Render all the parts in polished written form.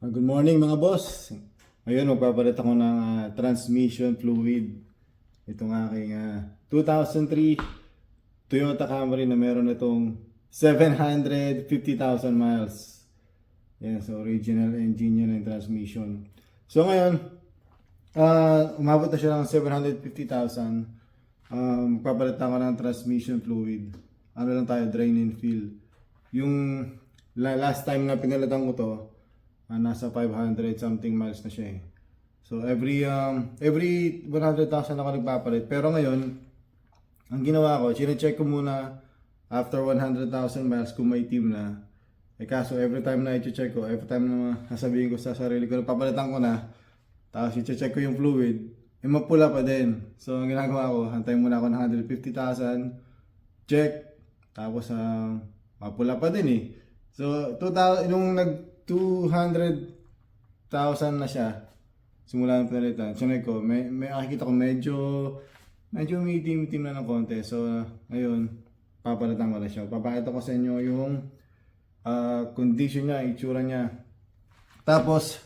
Good morning mga boss. Ngayon magpapalit ako ng transmission fluid. Itong aking 2003 Toyota Camry na meron itong 750,000 miles. Yan, so original engine yun ng transmission. So ngayon, umabot na siya ng 750,000. Magpapalit ako ng transmission fluid. Ano lang tayo, drain and fill. Yung last time na pinalitan ko to, nasa 500 something miles na siya eh. So every 100,000 ako nagpapalit. Pero ngayon, ang ginawa ko, chine-check ko muna after 100,000 miles kung may team na. Eh kaso every time na i-check ko, every time na nasabihin ko sa sarili ko, papalitan ko na, tapos i-check ko yung fluid, eh mapula pa din. So ang ginagawa ko, hantay muna ako ng 150,000, check, tapos mapula pa din eh. So 2,000, nung 200,000 na siya, simula ng pinalitan. So ko, may nakikita ko medyo may team na ng konti. So ngayon, papalitan ko na siya. Papakita ko sa inyo yung condition niya, itsura niya. Tapos,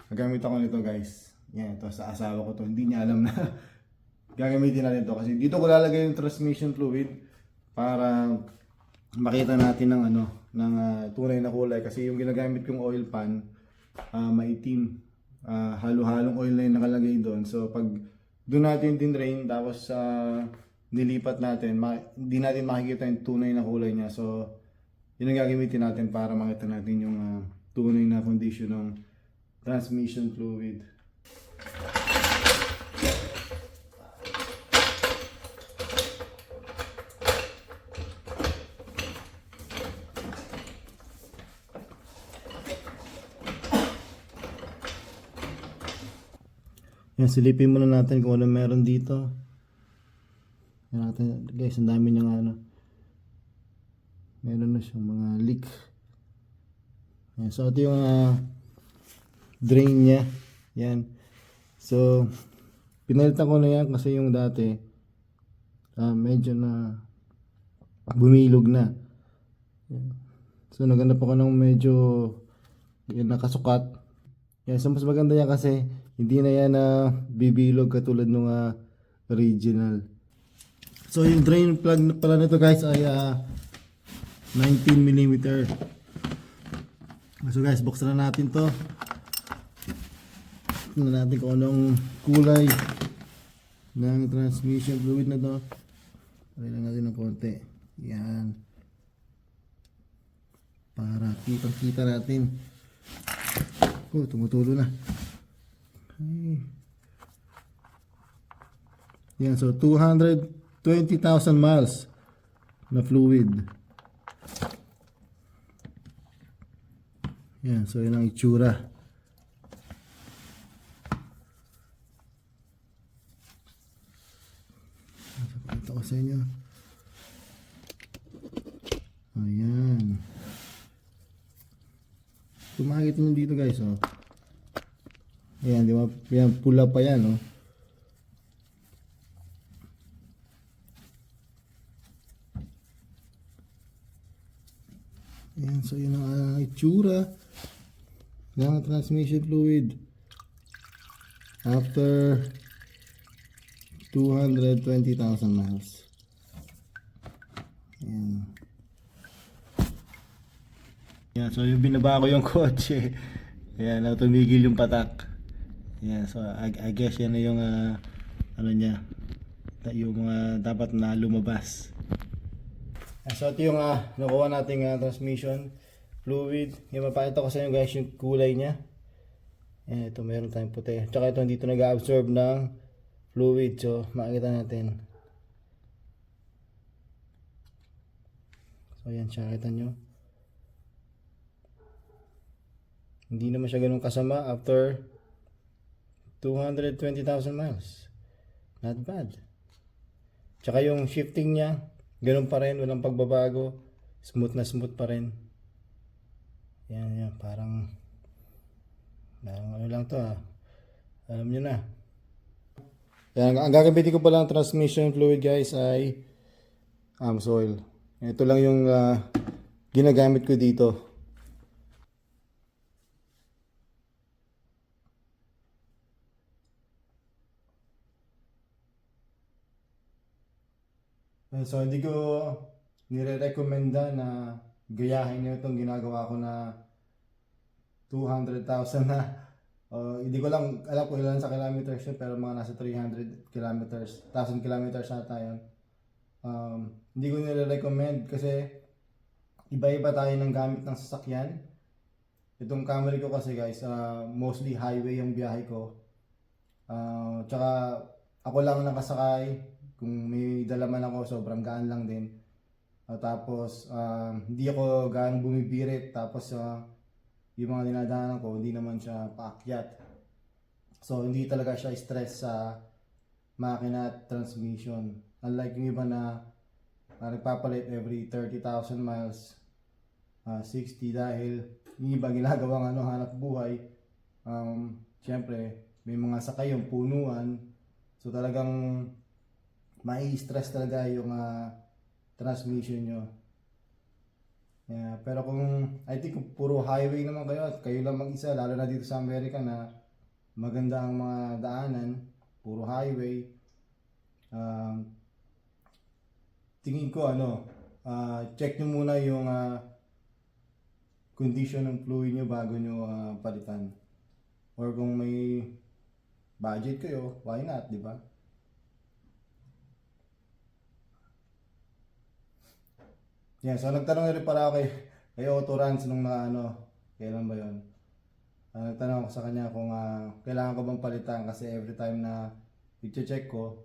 gagamit ako nito guys. Yan, ito sa asawa ko to. Hindi niya alam na gagamitin natin ito. Kasi dito ko lalagay yung transmission fluid para makita natin ng tunay na kulay. Kasi yung ginagamit kong oil pan, maitim. Halo-halong oil na yung nakalagay doon. So pag doon natin dinrain, tapos nilipat natin, hindi natin makikita yung tunay na kulay niya. So yun ang gagamitin natin para makita natin yung tunay na condition ng transmission fluid. Yan, silipin muna natin kung ano meron dito. Yan natin, guys, ang dami niyang meron na siyang mga leak. Yan, so ito yung drain niya. Yan. So pinalitan ko na yan kasi yung dati medyo na bumilog na. Yan. So naghanap ako ng medyo nakasukat. Yan, so mas maganda yan kasi hindi na yan bibilog katulad ng original. So yung drain plug pala nito guys ay 19mm. So guys, buksan na natin to. Tingnan natin kung anong kulay ng transmission fluid na to. Lagyan lang natin ng konti. Yan. Para kitang-kita natin. Tumutulo na. Okay. Yan, so 220,000 miles na fluid. Yan, so yun ang itsura. Ito ko sa inyo. Ayan. Tumakit nyo dito guys, oh. Ayan, di ba? Ayan, pula pa yan, oh. Ayan, so yun ang itsura ng transmission fluid after 220,000 miles. Ayan. Ayan, so yung binaba ko yung kotse. Ayan, tumigil yung patak. Ayan, so I guess yan na yung ano niya, yung mga dapat na lumabas. So ito yung nakuha nating transmission fluid. Yung mapakita ko sa inyo guys yung kulay niya. Ayan, ito meron tayong puti. Tsaka ito dito nag-absorb ng fluid. So makikita natin. So ayan siya, kita nyo. Hindi naman siya ganun kasama after 220,000 miles. Not bad. Tsaka yung shifting niya, ganun pa rin, walang pagbabago. Smooth na smooth pa rin. Yan, parang ano lang to alam nyo na. Yan, ang gagamitin ko palang transmission fluid guys ay AMSOIL. Ito lang yung ginagamit ko dito. So hindi ko nire-recommenda na gayahin niyo itong ginagawa ko na 200,000 na. Hindi ko lang alam kung ilan sa kilometers yun, pero mga nasa 300 kilometers, 1,000 kilometers na tayo. Hindi ko nire-recommend kasi iba-iba tayo ng gamit ng sasakyan. Itong Camry ko kasi guys, mostly highway yung biyahe ko. Tsaka ako lang nakasakay. Kung may dala man ako, sobrang gaan lang din. Tapos hindi ako gaan bumibirit. Tapos yung mga dinadaanan ko, hindi naman siya paakyat. So hindi talaga siya stress sa makina at transmission. Unlike yung iba na nagpapalit every 30,000 miles, 60 dahil yung iba ginagawang hanap buhay. Siyempre, may mga sakay yung punuan. So talagang mai-stress talaga yung transmission nyo. Yeah, pero I think kung puro highway naman kayo at kayo lang mag-isa, lalo na dito sa Amerika na maganda ang mga daanan, puro highway. Tingin ko check nyo muna yung condition ng fluid nyo bago nyo palitan. Or kung may budget kayo, why not, di ba? Yeah, so nagtanong na rin para ako kay Auto Runs nung kailan ba yun? Nagtanong ako sa kanya kung kailangan ko bang palitan kasi every time na i-check ko,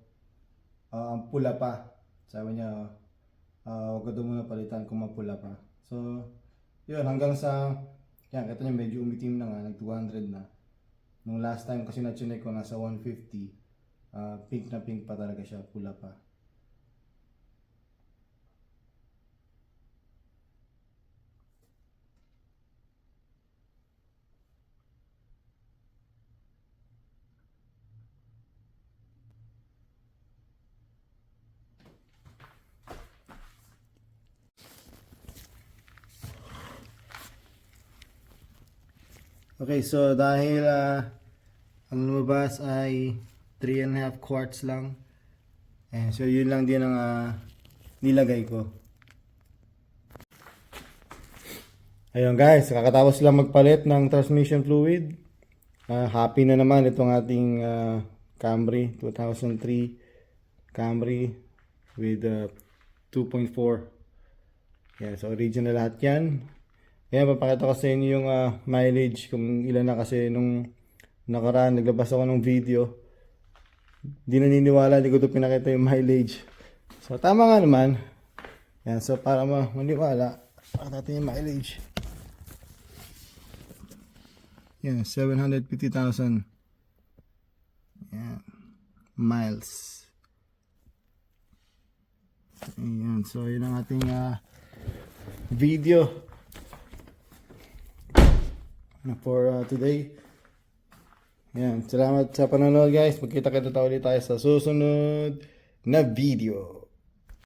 ang pula pa. Sabi niya, huwag ko doon muna palitan kung mapula pa. So, yun, hanggang sa, yan, kita niyo medyo umitim na nga, nag 200 na. Nung last time kasi na-check ko, nasa 150, pink na pink pa talaga siya, pula pa. Okay, so dahil ang lumabas ay 3.5 quarts lang. So yun lang din ang nilagay ko. Ayun guys, kakatapos lang magpalit ng transmission fluid. Happy na naman itong ating Camry 2003 Camry with 2.4. Yan, so original lahat yan. Ayan, papakita ko sa inyo yung mileage, kung ilan na kasi nung nakaraan, naglabas ako ng video. Di naniniwala, hindi ko ito pinakita yung mileage. So, tama nga naman. Ayan, so para maniwala, pakita natin yung mileage. Ayan, 750,000. Ayan, miles. Ayan, so yun ang ating video for today. Yan, salamat sa panonood guys. Magkita-kita ulit tayo sa susunod na video.